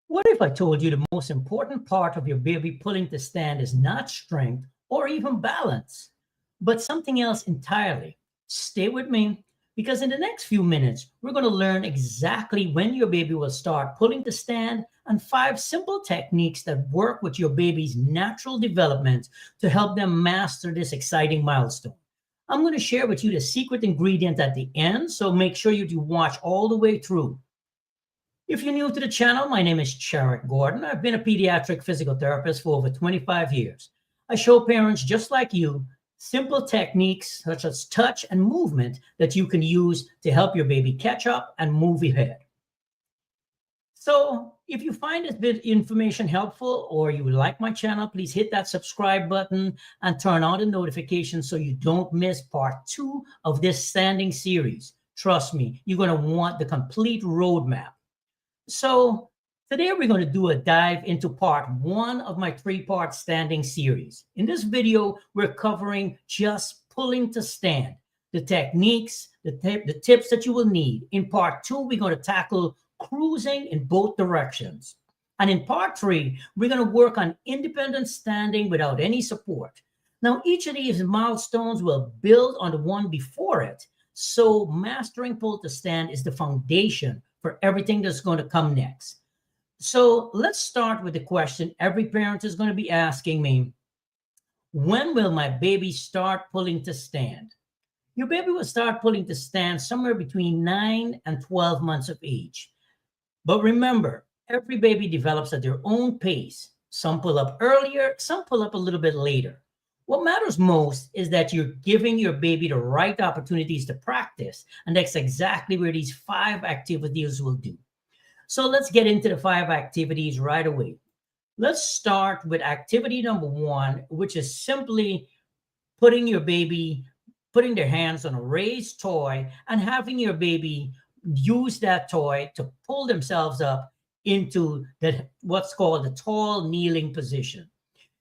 What if I told you the most important part of your baby pulling to stand is not strength or even balance, but something else entirely? Stay with me because in the next few minutes, we're going to learn exactly when your baby will start pulling to stand and 5 simple techniques that work with your baby's natural development to help them master this exciting milestone. I'm going to share with you the secret ingredient at the end, so make sure you do watch all the way through. If you're new to the channel, my name is Cherrick Gordon. I've been a pediatric physical therapist for over 25 years. I show parents just like you simple techniques such as touch and movement that you can use to help your baby catch up and move ahead. So if you find this bit information helpful or you like my channel, please hit that subscribe button and turn on the notifications so you don't miss part 2 of this standing series. Trust me, you're going to want the complete roadmap. So today we're going to do a dive into part 1 of my 3-part standing series. In this video, we're covering just pulling to stand, the techniques, the tips that you will need. In part 2, we're going to tackle cruising in both directions. And in part 3, we're going to work on independent standing without any support. Now, each of these milestones will build on the one before it. So mastering pull to stand is the foundation for everything that's going to come next. So let's start with the question every parent is going to be asking me: when will my baby start pulling to stand? Your baby will start pulling to stand somewhere between 9 and 12 months of age. But remember, every baby develops at their own pace. Some pull up earlier, some pull up a little bit later. What matters most is that you're giving your baby the right opportunities to practice, and that's exactly where these 5 activities will do. So let's get into the 5 activities right away. Let's start with activity number 1, which is simply putting their hands on a raised toy and having your baby use that toy to pull themselves up into what's called the tall kneeling position.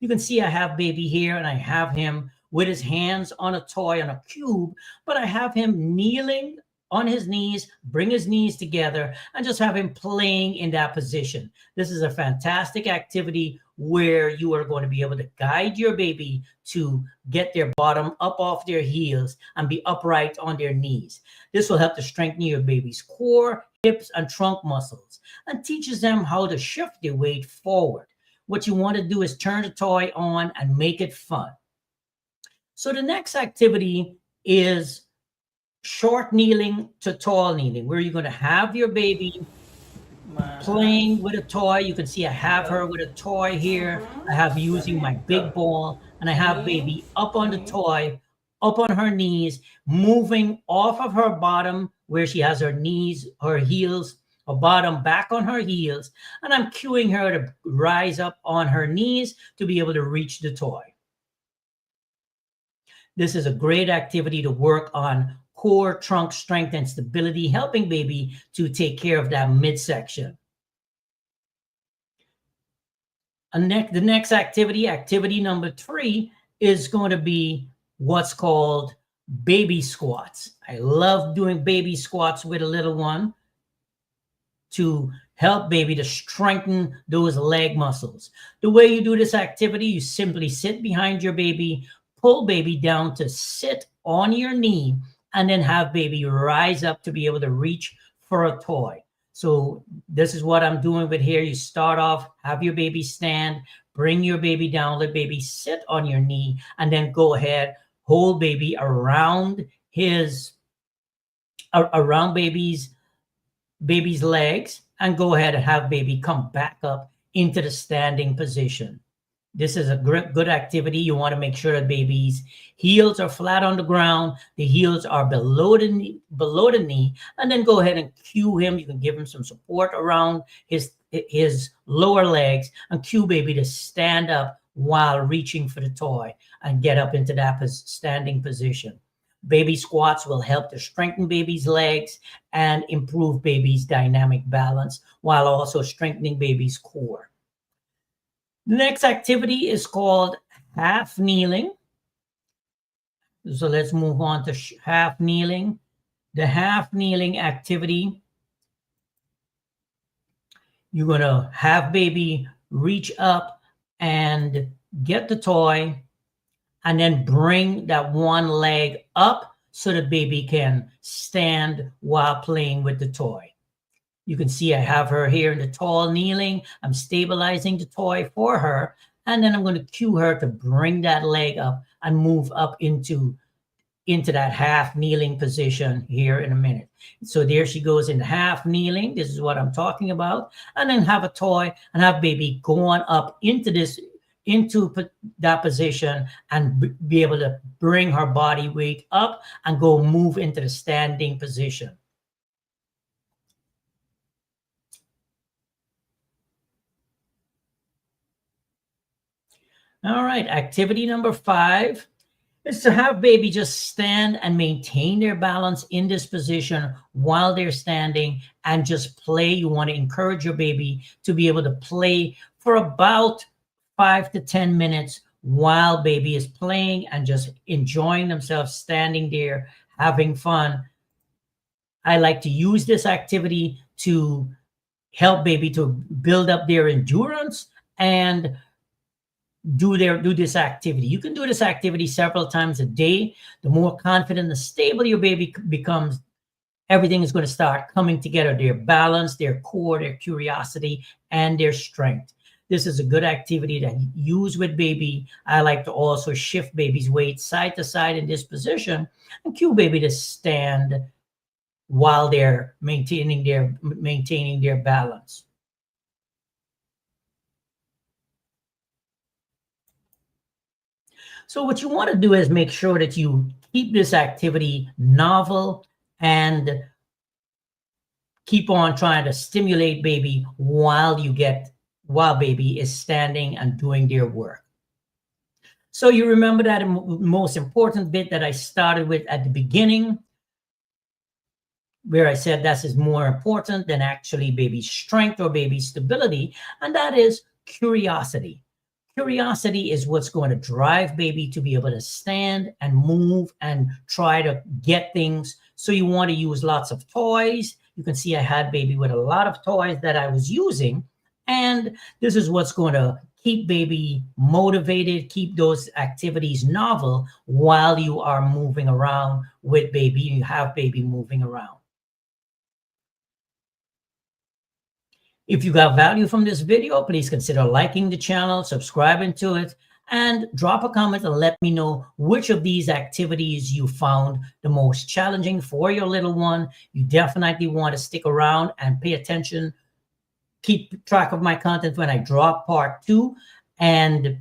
You can see I have baby here and I have him with his hands on a toy on a cube, but I have him kneeling on his knees, bring his knees together, and just have him playing in that position. This is a fantastic activity where you are going to be able to guide your baby to get their bottom up off their heels and be upright on their knees. This will help to strengthen your baby's core, hips, and trunk muscles and teaches them how to shift their weight forward. What you want to do is turn the toy on and make it fun. So the next activity is short kneeling to tall kneeling, where you're going to have your baby playing with a toy. You can see I have her with a toy here. I have using my big ball, and I have baby up on the toy, up on her knees, moving off of her bottom where she has her knees, her heels, her bottom back on her heels, and I'm cueing her to rise up on her knees to be able to reach the toy. This is a great activity to work on core, trunk strength, and stability, helping baby to take care of that midsection. The next activity, activity number 3, is going to be what's called baby squats. I love doing baby squats with a little one to help baby to strengthen those leg muscles. The way you do this activity, you simply sit behind your baby, pull baby down to sit on your knee, and then have baby rise up to be able to reach for a toy. So this is what I'm doing with here. You start off, have your baby stand, bring your baby down, let baby sit on your knee, and then go ahead, hold baby around baby's legs, and go ahead and have baby come back up into the standing position. This is a good activity. You want to make sure that baby's heels are flat on the ground, the heels are below the knee, and then go ahead and cue him. You can give him some support around his lower legs and cue baby to stand up while reaching for the toy and get up into that standing position. Baby squats will help to strengthen baby's legs and improve baby's dynamic balance while also strengthening baby's core. The next activity is called half kneeling. So let's move on to half kneeling. The half kneeling activity, you're going to have baby reach up and get the toy and then bring that one leg up so that baby can stand while playing with the toy. You can see I have her here in the tall kneeling. I'm stabilizing the toy for her. And then I'm going to cue her to bring that leg up and move up into that half kneeling position here in a minute. So there she goes in half kneeling. This is what I'm talking about. And then have a toy and have baby going up into that position and be able to bring her body weight up and go move into the standing position. All right, activity number 5 is to have baby just stand and maintain their balance in this position while they're standing and just play. You want to encourage your baby to be able to play for about 5 to 10 minutes while baby is playing and just enjoying themselves standing there, having fun. I like to use this activity to help baby to build up their endurance and do this activity. You can do this activity several times a day. The more confident and stable your baby becomes, everything is going to start coming together. Their balance, their core, their curiosity, and their strength. This is a good activity to use with baby. I like to also shift baby's weight side to side in this position and cue baby to stand while they're maintaining their balance. So what you want to do is make sure that you keep this activity novel and keep on trying to stimulate baby while baby is standing and doing their work. So you remember that most important bit that I started with at the beginning, where I said this is more important than actually baby's strength or baby's stability, and that is curiosity. Curiosity is what's going to drive baby to be able to stand and move and try to get things. So you want to use lots of toys. You can see I had baby with a lot of toys that I was using. And this is what's going to keep baby motivated, keep those activities novel while you are moving around with baby. You have baby moving around. If you got value from this video, please consider liking the channel, subscribing to it, and drop a comment and let me know which of these activities you found the most challenging for your little one. You definitely want to stick around and pay attention. Keep track of my content when I drop part 2, and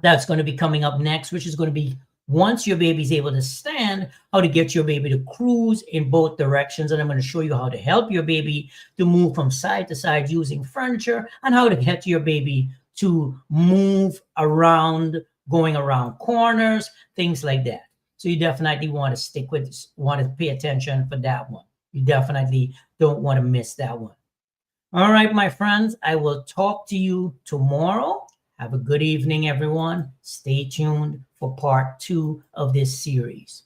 that's going to be coming up next, which is going to be once your baby's able to stand, how to get your baby to cruise in both directions. And I'm going to show you how to help your baby to move from side to side using furniture, and how to get your baby to move around, going around corners, things like that. So you definitely want to pay attention for that one. You definitely don't want to miss that one. All right, my friends, I will talk to you tomorrow. Have a good evening, everyone. Stay tuned for part 2 of this series.